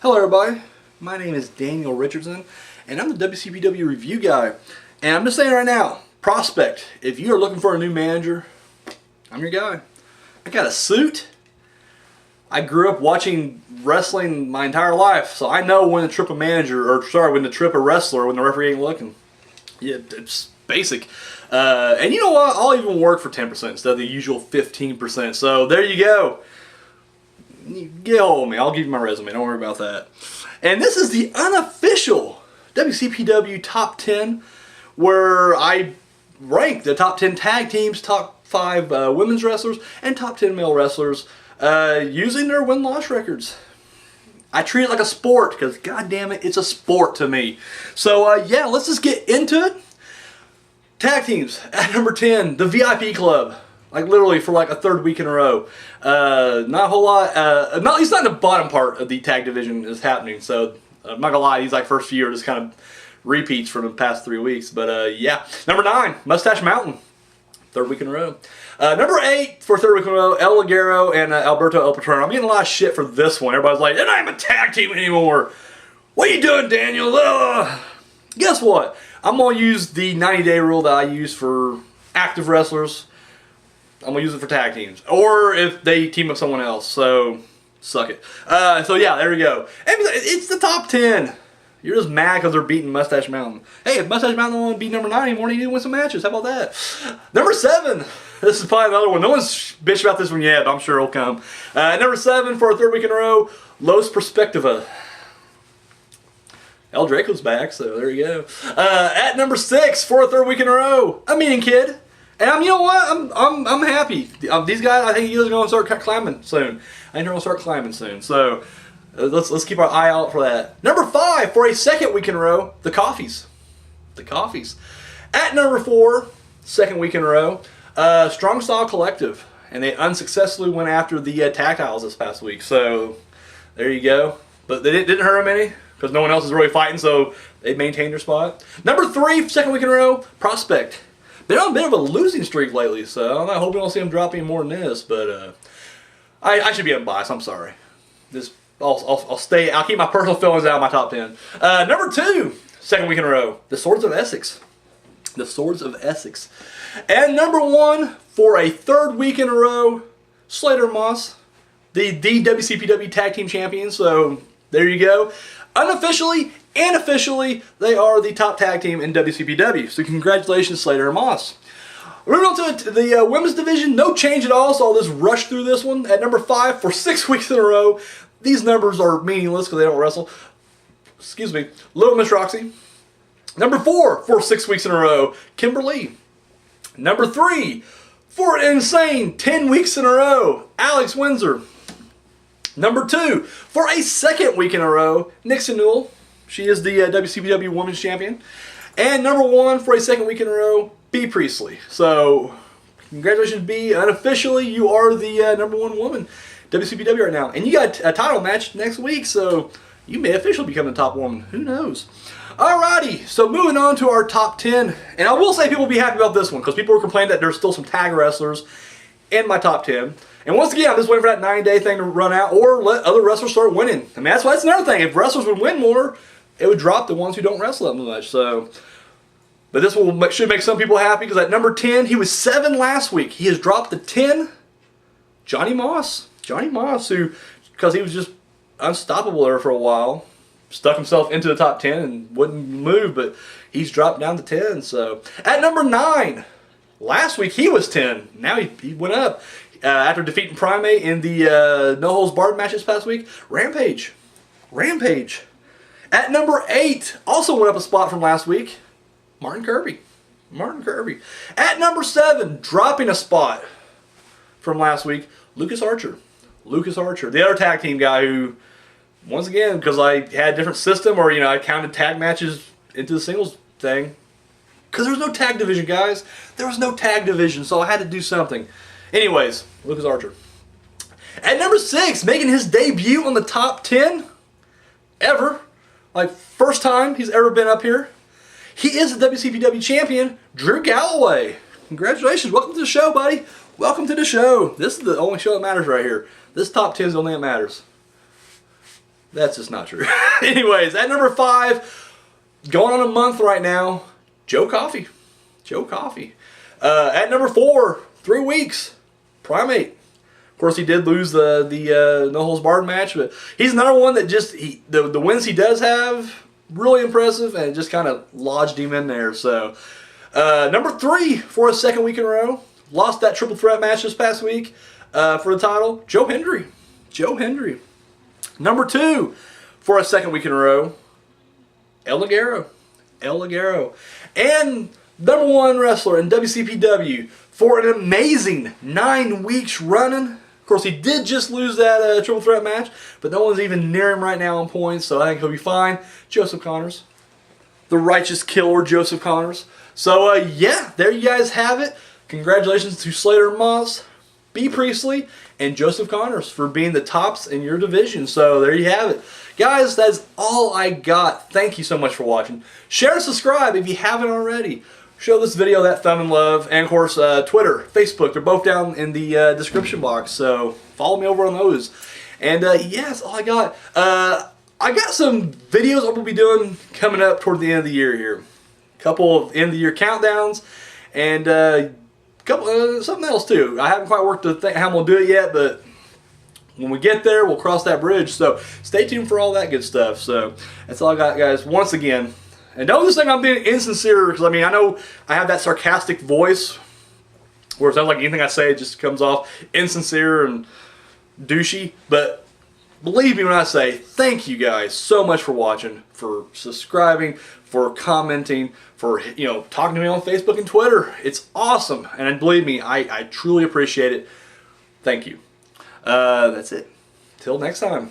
Hello everybody, my name is Daniel Richardson and I'm the WCPW review guy. And I'm just saying right now, prospect, if you are looking for a new manager, I'm your guy. I got a suit. I grew up watching wrestling my entire life, so I know when to trip a manager, or sorry, when to trip a wrestler when the referee ain't looking. Yeah, it's basic. And you know what, I'll even work for 10% instead of the usual 15%, so there you go. Get hold of me. I'll give you my resume. Don't worry about that. And this is the unofficial WCPW Top 10, where I rank the top 10 tag teams, top 5 women's wrestlers, and top 10 male wrestlers using their win-loss records. I treat it like a sport because, god damn it, it's a sport to me. So, yeah, let's just get into it. Tag teams. At number 10, the VIP Club. Like literally for like a third week in a row. Not a whole lot, at least not in the bottom part of the tag division is happening. So I'm not gonna lie, these like first few are just kind of repeats from the past 3 weeks. But yeah. Number 9, Mustache Mountain. Third week in a row. Number 8 for third week in a row, El Ligero and Alberto El Patrón. I'm getting a lot of shit for this one. Everybody's like, they're not even a tag team anymore. What are you doing, Daniel? Guess what? I'm gonna use the 90-day rule that I use for active wrestlers. I'm going to use it for tag teams. Or if they team up someone else. So, suck it. So yeah, there we go. It's the top 10. You're just mad because they're beating Mustache Mountain. Hey, if Mustache Mountain don't want to beat number 9 anymore, he need to win some matches. How about that? Number 7. This is probably another one. No one's bitched about this one yet, but I'm sure it'll come. Number 7 for a third week in a row, Los Perspectiva. El Draco's back, so there you go. At number 6 for a third week in a row, a Mean Kid. And you know what? I'm happy. These guys, I think you guys are going to start climbing soon. I think they're going to start climbing soon. So let's keep our eye out for that. Number 5 for a second week in a row, the Coffees. The Coffees. At number 4, second week in a row, Strong Style Collective, and they unsuccessfully went after the Tactiles this past week. So there you go. But they didn't hurt them any because no one else is really fighting, so they maintained their spot. Number 3, second week in a row, Prospect. They're on a bit of a losing streak lately, so I hope we don't see them drop any more than this. But I should be unbiased. I'm sorry. I'll keep my personal feelings out of my top 10. Number 2, second week in a row, the Swords of Essex. The Swords of Essex. And number 1 for a third week in a row, Slater Moss, the WCPW Tag Team Champions. So there you go. Unofficially and officially, they are the top tag team in WCPW. So congratulations, Slater and Moss. Moving on to the women's division, no change at all, so I'll just rush through this one. At number 5 for 6 weeks in a row, these numbers are meaningless because they don't wrestle. Excuse me, Little Miss Roxy. Number 4 for 6 weeks in a row, Kimberly. Number 3 for an insane 10 weeks in a row, Alex Windsor. Number 2 for a second week in a row, Nixon Newell. She is the WCPW Women's Champion. And number 1 for a second week in a row, B. Priestley. So, congratulations, B. Unofficially, you are the number 1 woman WCPW right now. And you got a title match next week, so you may officially become the top woman. Who knows? Alrighty, so moving on to our top 10. And I will say people will be happy about this one, because people were complaining that there's still some tag wrestlers in my top 10. And once again, I'm just waiting for that 9-day thing to run out, or let other wrestlers start winning. I mean, that's another thing. If wrestlers would win more, it would drop the ones who don't wrestle that much. So, but this should make some people happy, because at number 10, he was 7 last week. He has dropped to 10. Johnny Moss. Johnny Moss, who, because he was just unstoppable there for a while, stuck himself into the top 10 and wouldn't move, but he's dropped down to 10. So, at number 9, last week he was 10. Now he went up. After defeating Primate in the No Holds Barred match this past week, Rampage. Rampage. At number 8, also went up a spot from last week, Martin Kirby. Martin Kirby. At number 7, dropping a spot from last week, Lucas Archer. Lucas Archer, the other tag team guy who, once again, because I had a different system, or I counted tag matches into the singles thing, because there was no tag division, guys. There was no tag division, so I had to do something. Anyways, Lucas Archer. At number 6, making his debut on the top 10 ever. Like, first time he's ever been up here. He is the WCPW champion, Drew Galloway. Congratulations. Welcome to the show, buddy. Welcome to the show. This is the only show that matters right here. This top 10 is the only thing that matters. That's just not true. Anyways, at number 5, going on a month right now, Joe Coffey. Joe Coffey. At number 4, 3 weeks, Primate. Of course, he did lose the no holds barred match, but he's another one that just the wins he does have, really impressive, and it just kind of lodged him in there. So, number 3 for a second week in a row, lost that triple threat match this past week for the title, Joe Hendry. Joe Hendry. Number 2 for a second week in a row, El Ligero. El Ligero. And number 1 wrestler in WCPW for an amazing 9 weeks running. Of course, he did just lose that triple threat match, but no one's even near him right now on points, so I think he'll be fine. Joseph Connors. The righteous killer, Joseph Connors. So, yeah, there you guys have it. Congratulations to Slater Moss, B. Priestley, and Joseph Connors for being the tops in your division. So, there you have it. Guys, that's all I got. Thank you so much for watching. Share and subscribe if you haven't already. Show this video that thumb and love. And, of course, Twitter, Facebook, they're both down in the description box. So, follow me over on those. And, yeah, that's all I got. I got some videos I'm going to be doing coming up toward the end of the year here. A couple of end of the year countdowns. And, something else, too. I haven't quite worked out how I'm going to do it yet, but when we get there, we'll cross that bridge. So, stay tuned for all that good stuff. So, that's all I got, guys. Once again, and don't just think I'm being insincere, because I mean, I know I have that sarcastic voice where it sounds like anything I say just comes off insincere and douchey, but believe me when I say thank you guys so much for watching, for subscribing, for commenting, for talking to me on Facebook and Twitter. It's awesome, and believe me, I truly appreciate it. Thank you. That's it. Till next time.